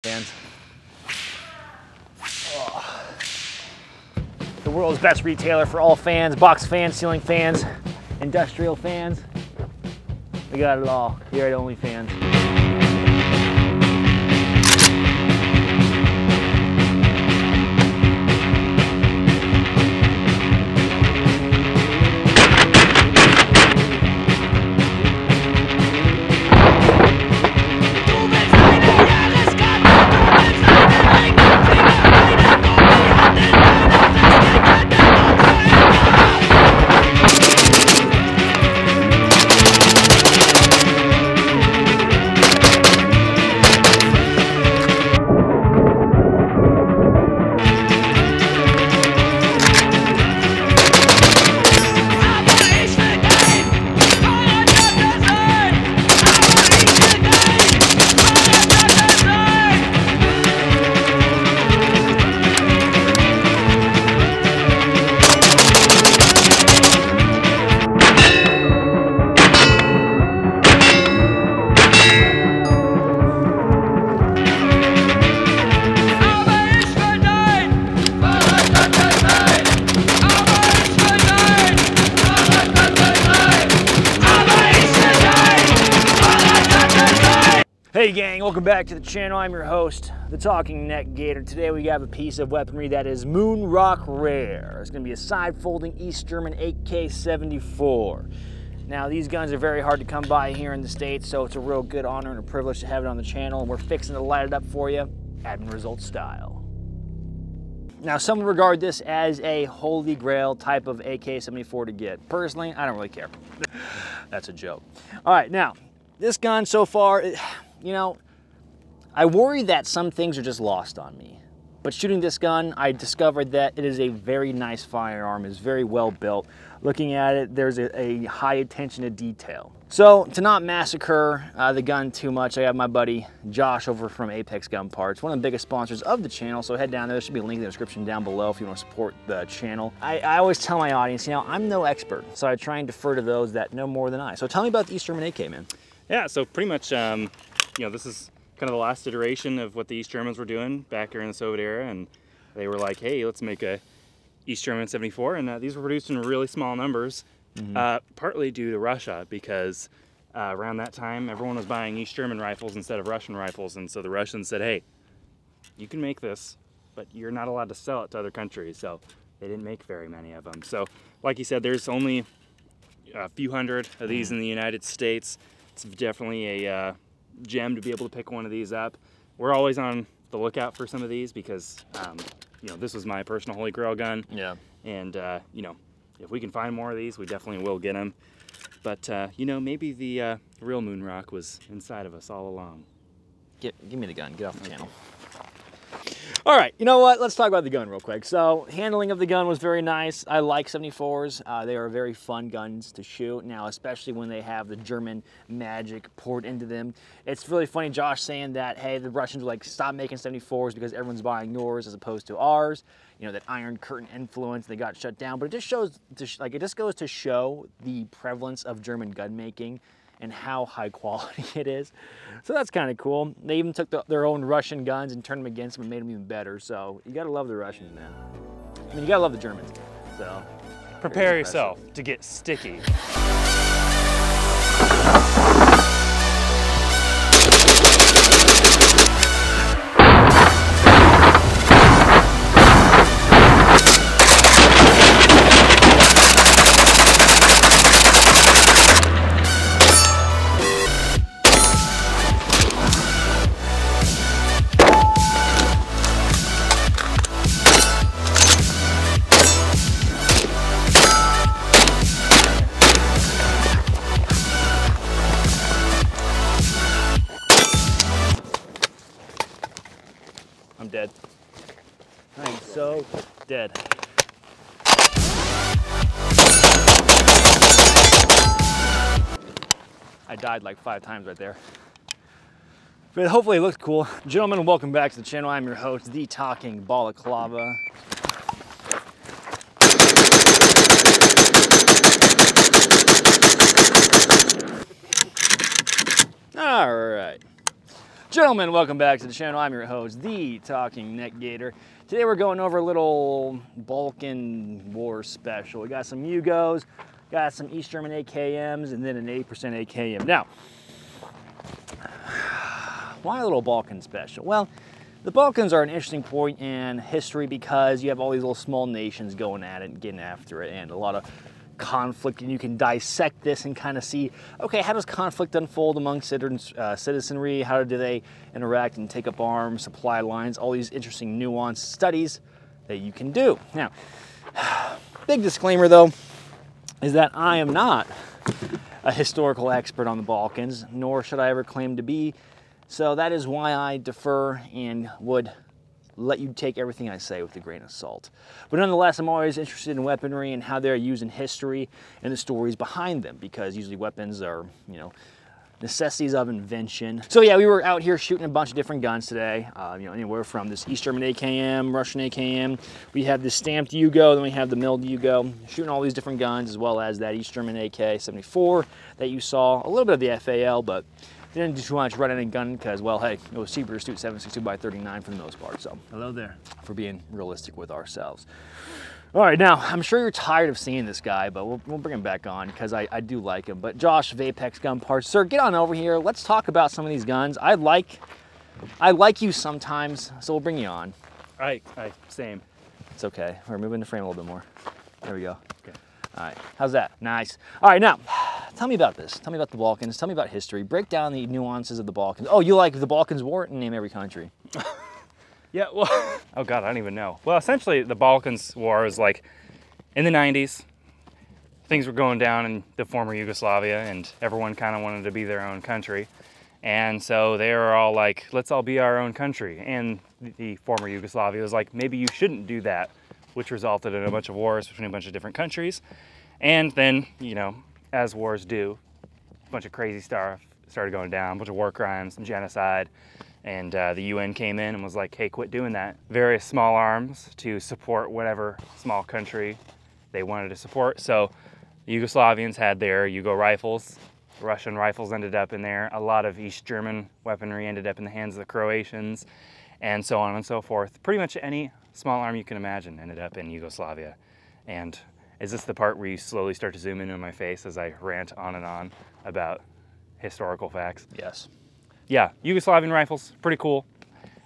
Fans. Oh. The world's best retailer for all fans, box fans, ceiling fans, industrial fans. We got it all here at OnlyFans. Hey gang, welcome back to the channel. I'm your host, the Talking Neck Gator. Today we have a piece of weaponry that is moon rock rare. It's going to be a side-folding East German AK-74. Now these guns are very hard to come by here in the States, so it's a real good honor and a privilege to have it on the channel, and we're fixing to light it up for you, admin result style. Now some would regard this as a holy grail type of AK-74 to get. Personally, I don't really care. That's a joke. All right, now this gun so far, you know, I worry that some things are just lost on me. But shooting this gun, I discovered that it is a very nice firearm. It's very well built. Looking at it, there's a high attention to detail. So to not massacre the gun too much, I have my buddy Josh over from Apex Gun Parts, one of the biggest sponsors of the channel. So head down there. There should be a link in the description down below if you want to support the channel. I always tell my audience, you know, I'm no expert, so I try and defer to those that know more than I. So tell me about the East German AK, man. Yeah, so pretty much, you know, this is kind of the last iteration of what the East Germans were doing back during the Soviet era, and they were like, hey, let's make a East German 74, and these were produced in really small numbers, partly due to Russia, because around that time, everyone was buying East German rifles instead of Russian rifles, and so the Russians said, hey, you can make this, but you're not allowed to sell it to other countries, so they didn't make very many of them. So, like you said, there's only a few hundred of these in the United States. It's definitely a gem to be able to pick one of these up. We're always on the lookout for some of these because, you know, this was my personal holy grail gun. Yeah. And, you know, if we can find more of these, we definitely will get them. But, you know, maybe the real moon rock was inside of us all along. Give me the gun. Get off the channel. All right, you know what? Let's talk about the gun real quick. So, handling of the gun was very nice. I like 74s. They are very fun guns to shoot. Now, especially when they have the German magic poured into them. It's really funny, Josh saying that, hey, the Russians were like, stop making 74s because everyone's buying yours as opposed to ours. You know, that Iron Curtain influence, they got shut down. But it just shows, like, it just goes to show the prevalence of German gun making and how high quality it is. So that's kind of cool. They even took their own Russian guns and turned them against them and made them even better. So you gotta love the Russians, man. I mean, you gotta love the Germans. So prepare yourself to get sticky. I'm dead. I'm so dead. I died like 5 times right there. But hopefully it looked cool. Gentlemen, welcome back to the channel. I'm your host, the Talking Balklava. All right. Gentlemen, welcome back to the channel. I'm your host, the Talking Neck Gator. Today we're going over a little Balkan War special. We got some Yugos, got some East German AKMs, and then an 80% AKM. Now, why a little Balkan special? Well, the Balkans are an interesting point in history because you have all these little small nations going at it and getting after it, and a lot of conflict, and you can dissect this and kind of see, okay, how does conflict unfold among citizenry? How do they interact and take up arms, supply lines, all these interesting nuanced studies that you can do. Now, big disclaimer though, is that I am not a historical expert on the Balkans, nor should I ever claim to be. So that is why I defer and would let you take everything I say with a grain of salt. But nonetheless, I'm always interested in weaponry and how they're used in history and the stories behind them, because usually weapons are, you know, necessities of invention. So yeah, we were out here shooting a bunch of different guns today. You know, anywhere from this East German AKM, Russian AKM. We have this stamped Yugo, then we have the milled Yugo. Shooting all these different guns, as well as that East German AK-74 that you saw. A little bit of the FAL, but didn't do too much running and gun because, well, hey, it was cheaper to shoot 7.62x39 for the most part. So hello there, for being realistic with ourselves. All right, now I'm sure you're tired of seeing this guy, but we'll bring him back on because I do like him. But Josh of Apex Gun Parts, sir, get on over here. Let's talk about some of these guns. I like you sometimes, so we'll bring you on. Same. It's okay. We're moving the frame a little bit more. There we go. Okay. All right, how's that? Nice. All right, now, tell me about this. Tell me about the Balkans. Tell me about history. Break down the nuances of the Balkans. Oh, you like the Balkans War? Name every country. Yeah, well, oh God, I don't even know. Well, essentially, the Balkans War was like, in the 90s, things were going down in the former Yugoslavia, and everyone kind of wanted to be their own country. And so they were all like, let's all be our own country. And the former Yugoslavia was like, maybe you shouldn't do that, which resulted in a bunch of wars between a bunch of different countries. And then, you know, as wars do, a bunch of crazy stuff started going down, a bunch of war crimes, some genocide. And the UN came in and was like, hey, quit doing that. Various small arms to support whatever small country they wanted to support. So the Yugoslavians had their Yugo rifles. Russian rifles ended up in there. A lot of East German weaponry ended up in the hands of the Croatians, and so on and so forth. Pretty much any small arm you can imagine ended up in Yugoslavia. And is this the part where you slowly start to zoom in on my face as I rant on and on about historical facts? Yes. Yeah, Yugoslavian rifles, pretty cool.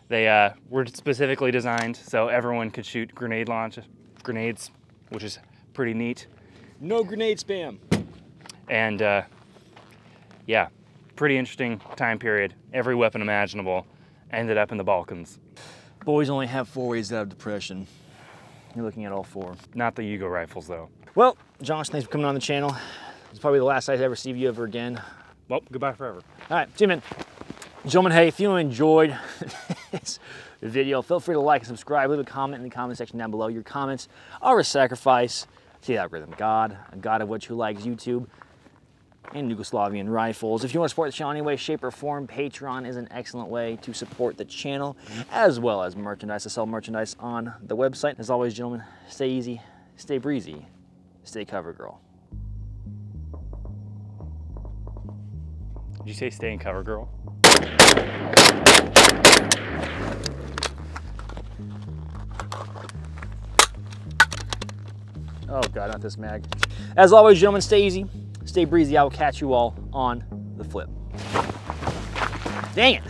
They were specifically designed so everyone could shoot grenades, which is pretty neat. No grenade spam. And yeah, pretty interesting time period. Every weapon imaginable ended up in the Balkans. Boys only have 4 ways out of depression. You're looking at all 4. Not the Yugo rifles, though. Well, Josh, thanks for coming on the channel. It's probably the last I ever see you ever again. Well, goodbye forever. All right, see you, man. Gentlemen, hey, if you enjoyed this video, feel free to like and subscribe. Leave a comment in the comment section down below. Your comments are a sacrifice to the algorithm god, a god of which who likes YouTube and Yugoslavian rifles. If you want to support the channel in any way, shape, or form, Patreon is an excellent way to support the channel, as well as merchandise. I sell merchandise on the website. As always, gentlemen, stay easy, stay breezy, stay cover girl. Did you say stay in cover, girl? Oh God, not this mag. As always, gentlemen, stay easy, stay breezy. I will catch you all on the flip. Dang it.